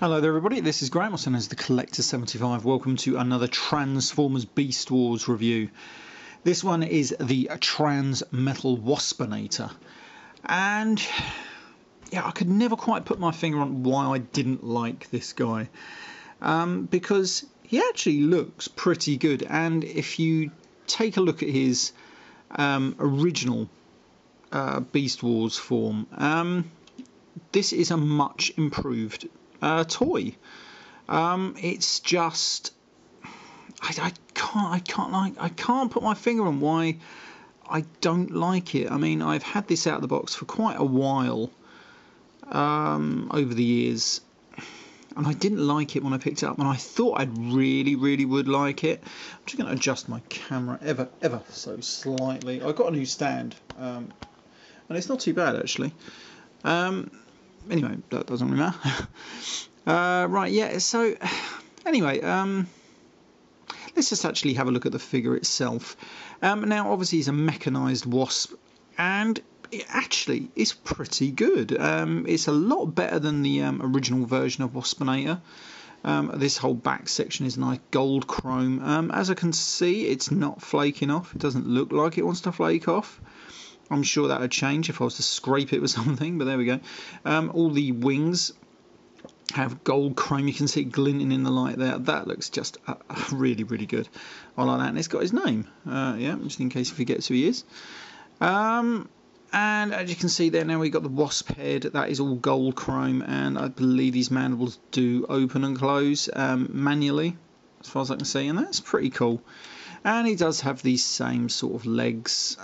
Hello there everybody, this is Graham, also known as the Collector75. Welcome to another Transformers Beast Wars review. This one is the Transmetal WASPINATOR. And yeah, I could never quite put my finger on why I didn't like this guy. Because he actually looks pretty good, and if you take a look at his original Beast Wars form, this is a much improved toy. It's just I can't put my finger on why I don't like it. I mean, I've had this out of the box for quite a while over the years, and I didn't like it when I picked it up, and I thought I really would like it. I'm just going to adjust my camera ever so slightly. I've got a new stand, and it's not too bad actually. Anyway, that doesn't really matter. Right, yeah, so anyway, let's just actually have a look at the figure itself. Now, obviously, he's a mechanised Wasp, and it actually is pretty good. It's a lot better than the original version of Waspinator. This whole back section is nice gold chrome. As I can see, it's not flaking off. It doesn't look like it wants to flake off. I'm sure that would change if I was to scrape it with something, but there we go. All the wings have gold chrome. You can see it glinting in the light there. That looks just really good. I like that. And it's got his name. Yeah, just in case you forget who he is. And as you can see there, now we've got the Wasp Head. That is all gold chrome, and I believe these mandibles do open and close manually, as far as I can see, and that's pretty cool. And he does have these same sort of legs,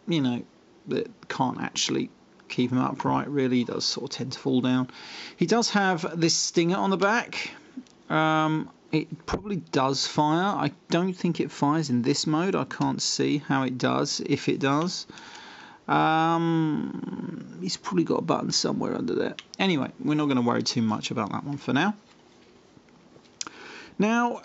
you know, that can't actually keep him upright really. He does sort of tend to fall down. He does have this stinger on the back. It probably does fire. I don't think it fires in this mode. I can't see how it does, if it does. He's probably got a button somewhere under there. Anyway, we're not going to worry too much about that one for now. Now,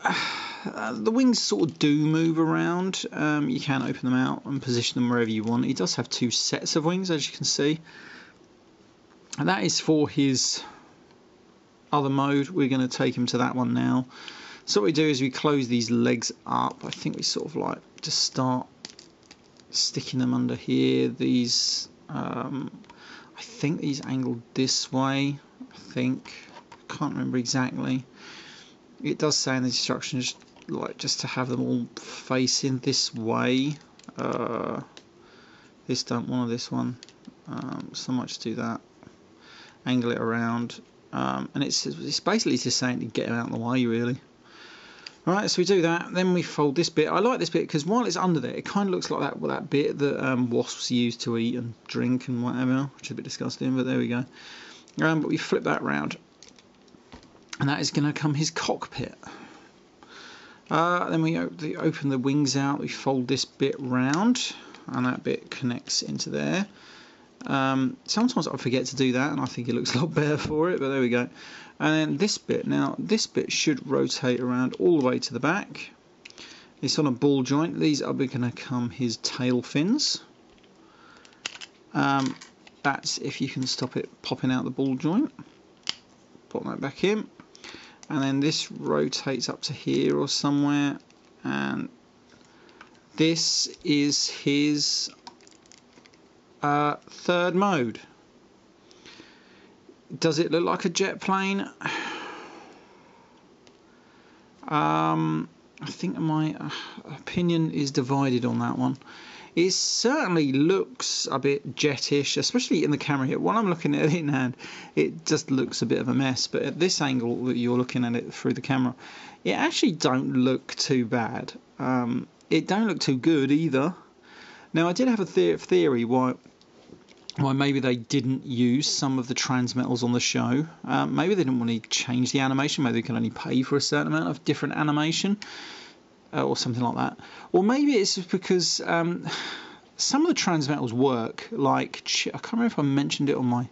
the wings sort of do move around. You can open them out and position them wherever you want. He does have two sets of wings, as you can see. And that is for his other mode. We're going to take him to that one now. So what we do is we close these legs up. I think we sort of like just start sticking them under here. These, I think these angled this way. I can't remember exactly. It does say in the instructions, like, just to have them all facing this way. This don't want this one. So much to do that. Angle it around, and it's basically just saying to get them out of the way, really. Right, so we do that. Then we fold this bit. I like this bit because while it's under there, it kind of looks like that bit that wasps use to eat and drink and whatever, which is a bit disgusting, but there we go. But we flip that round, and that is going to become his cockpit. Then we open the wings out, we fold this bit round, and that bit connects into there. Sometimes I forget to do that, and I think it looks a lot better for it, but there we go. And then this bit, now this bit should rotate around all the way to the back. It's on a ball joint. These are going to become his tail fins. That's if you can stop it popping out the ball joint. Pop that back in. And then this rotates up to here or somewhere, and this is his third mode. Does it look like a jet plane? I think my opinion is divided on that one. It certainly looks a bit jetish, especially in the camera here. While I'm looking at it in hand, it just looks a bit of a mess. But at this angle that you're looking at it through the camera, it actually don't look too bad. It don't look too good either. Now, I did have a theory why maybe they didn't use some of the transmetals on the show. Maybe they didn't want to change the animation. Maybe they can only pay for a certain amount of different animation. Or something like that. Or maybe it's just because some of the transmetals work, like, I can't remember if I mentioned it on my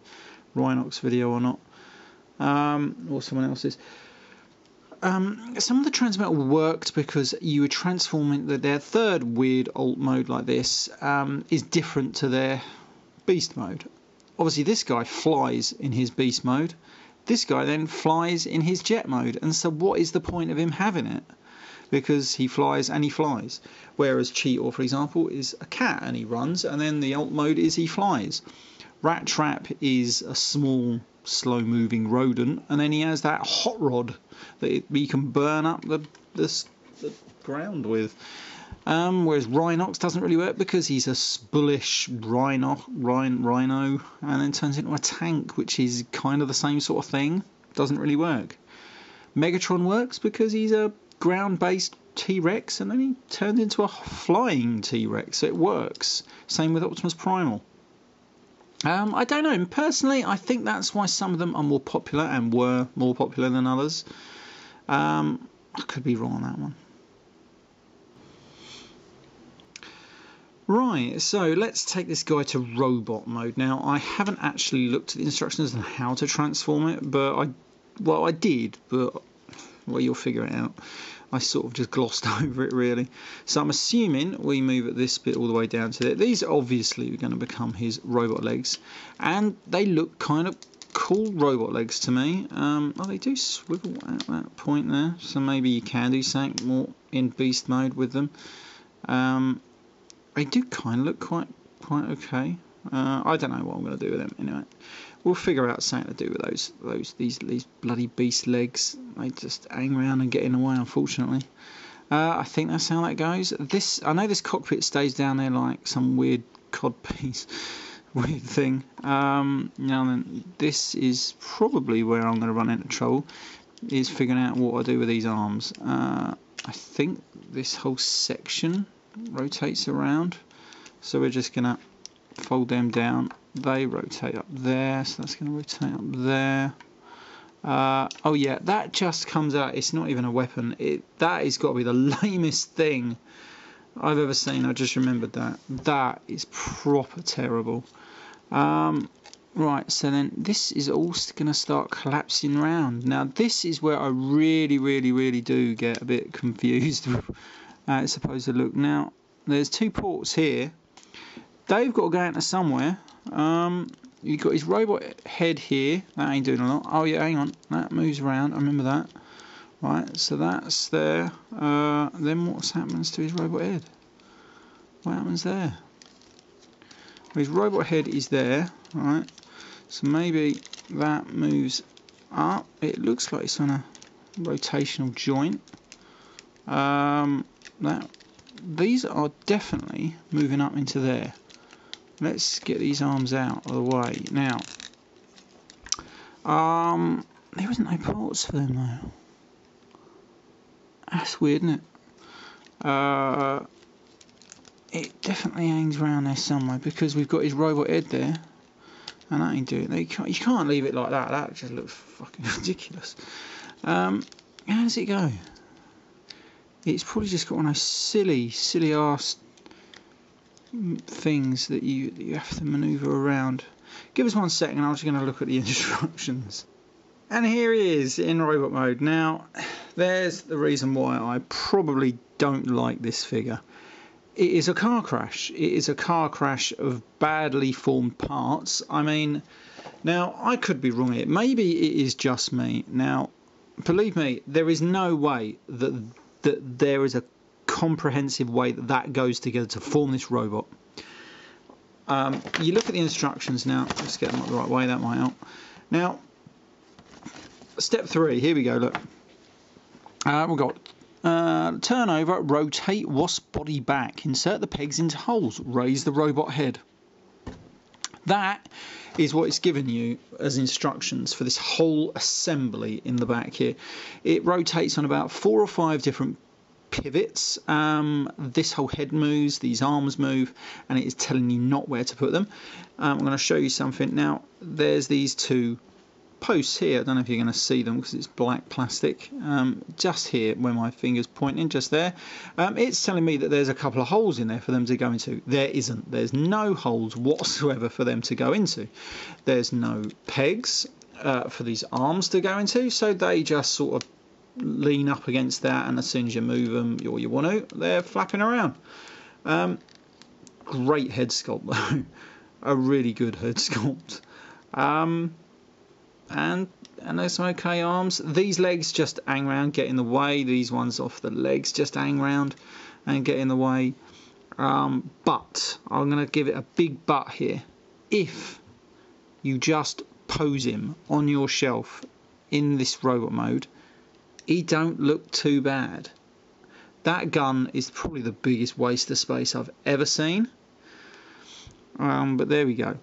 Rhinox video or not, or someone else's. Some of the transmetal worked because you were transforming, their third weird alt mode like this is different to their beast mode. Obviously this guy flies in his beast mode. this guy then flies in his jet mode, and so what is the point of him having it? Because he flies and he flies. Whereas Cheetor, for example, is a cat and he runs, and then the alt mode is he flies. Rat Trap is a small, slow-moving rodent, and then he has that hot rod that he can burn up the ground with. Whereas Rhinox doesn't really work because he's a bullish rhino, and then turns into a tank, which is kind of the same sort of thing. Doesn't really work. Megatron works because he's a ground-based T-Rex, and then he turns into a flying T-Rex, so it works. Same with Optimus Primal. I don't know. Personally, I think that's why some of them are more popular and were more popular than others. I could be wrong on that one. Right, so let's take this guy to robot mode. Now, I haven't actually looked at the instructions on how to transform it, but I did, but well, you'll figure it out. I sort of just glossed over it, really. So I'm assuming we move at this bit all the way down to there. These obviously are going to become his robot legs, and they look kind of cool robot legs to me. Oh, they do swivel at that point there, so maybe you can do something more in beast mode with them. They do kind of look quite okay. I don't know what I'm going to do with them anyway. We'll figure out something to do with these bloody beast legs. They just hang around and get in the way, unfortunately. I think that's how that goes. I know this cockpit stays down there like some weird codpiece, weird thing. Now then, this is probably where I'm going to run into trouble, is figuring out what I do with these arms. I think this whole section rotates around, so we're just going to fold them down. They rotate up there, so that's going to rotate up there. Oh yeah, that just comes out. It's not even a weapon. That has got to be the lamest thing I've ever seen. I just remembered that. That is proper terrible. Right, so then this is all going to start collapsing round. Now this is where I really do get a bit confused with how it's supposed to look. Now there's two ports here. They've got to go into somewhere. You've got his robot head here. That ain't doing a lot. Oh yeah, hang on. That moves around. I remember that. Right, so that's there. Then what happens to his robot head? What happens there? Well, his robot head is there. Right. So maybe that moves up. It looks like it's on a rotational joint. These are definitely moving up into there. Let's get these arms out of the way. Now, there isn't no ports for them though. That's weird, isn't it? It definitely hangs around there somewhere because we've got his robot head there, and that ain't doing it. You can't leave it like that. That just looks fucking ridiculous. How does it go? It's probably just got one of those silly arse things that you have to manoeuvre around. Give us 1 second, I'm just going to look at the instructions. And here he is in robot mode. Now, there's the reason why I probably don't like this figure. It is a car crash. It is a car crash of badly formed parts. I mean, now I could be wrong here. Maybe it is just me. Now, believe me, there is no way that there is a comprehensive way that goes together to form this robot. You look at the instructions now. Let's get them up the right way. That might help. Now, step 3. Here we go. Look, we've got turn over, rotate wasp body back, insert the pegs into holes, raise the robot head. That is what it's given you as instructions for this whole assembly in the back here. It rotates on about 4 or 5 different pivots. This whole head moves, these arms move, and it is telling you not where to put them. I'm going to show you something now. There's these 2 posts here. I don't know if you're going to see them because it's black plastic. Just here where my finger's pointing, just there. It's telling me that there's a couple of holes in there for them to go into. There isn't. There's no holes whatsoever for them to go into. There's no pegs for these arms to go into, so they just sort of lean up against that, and as soon as you move them or you want to, they're flapping around. Great head sculpt though. A really good head sculpt. and there's some okay arms. These legs just hang around, get in the way. These ones off the legs just hang around and get in the way. But I'm going to give it a big but here. If you just pose him on your shelf in this robot mode, he don't look too bad. That gun is probably the biggest waste of space I've ever seen. But there we go.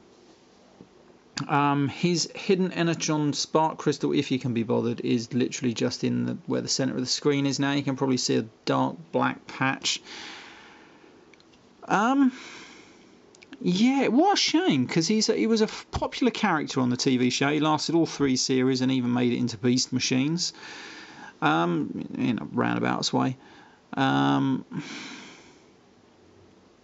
His hidden energon spark crystal, if you can be bothered, is literally just in where the centre of the screen is now. You can probably see a dark black patch. Yeah, what a shame, because he was a popular character on the TV show. He lasted all 3 series and even made it into Beast Machines, in a roundabout way.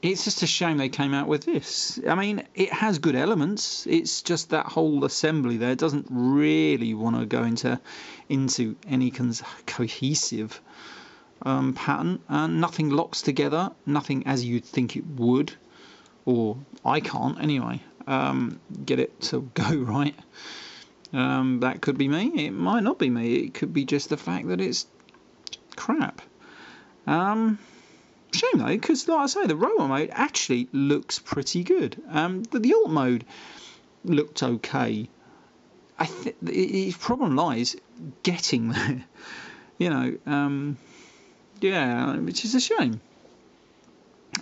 It's just a shame they came out with this. I mean, it has good elements. It's just that whole assembly there doesn't really want to go into any cohesive pattern. Nothing locks together. Nothing as you'd think it would. Or I can't anyway get it to go right. That could be me. It might not be me. It could be just the fact that it's crap. Shame though, because like I say, the robot mode actually looks pretty good. The alt mode looked okay. I think his problem lies getting there. You know, yeah, which is a shame.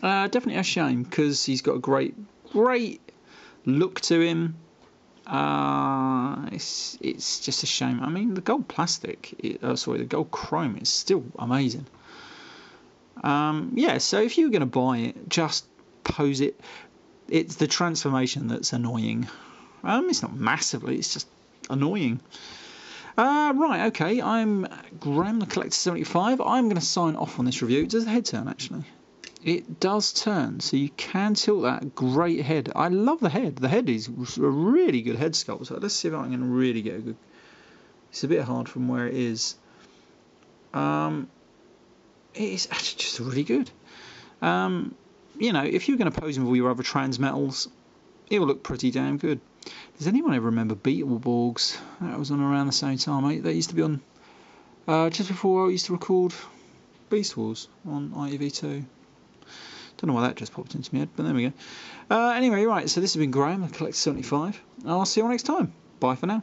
Definitely a shame, because he's got a great look to him. It's just a shame. I mean, the gold plastic, the gold chrome is still amazing. Yeah, so if you were going to buy it, just pose it. It's the transformation that's annoying. It's not massively, it's just annoying. Right, okay, I'm Graham the Collector 75. I'm going to sign off on this review. Does the head turn, actually? It does turn, so you can tilt that. Great head. I love the head. The head is a really good head sculpt. So let's see if I can really get a good... It's a bit hard from where it is. It is actually just really good. You know, if you're going to pose him with all your other transmetals, it will look pretty damn good. Does anyone ever remember Beetleborgs? That was on around the same time, mate. That used to be on just before I used to record Beast Wars on ITV2. Don't know why that just popped into my head, but there we go. Anyway, right, so this has been Graham, the Collector 75. I'll see you all next time. Bye for now.